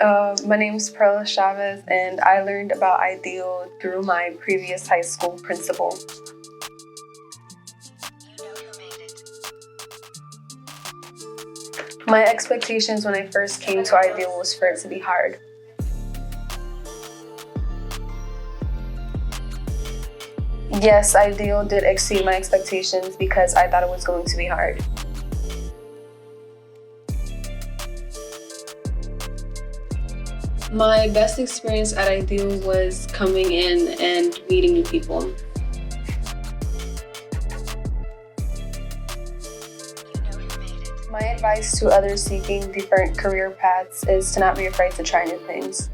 My name's Perla Chavez, and I learned about IDEAL through my previous high school principal. My expectations when I first came to IDEAL was for it to be hard. Yes, IDEAL did exceed my expectations because I thought it was going to be hard. My best experience at IDEAL was coming in and meeting new people. My advice to others seeking different career paths is to not be afraid to try new things.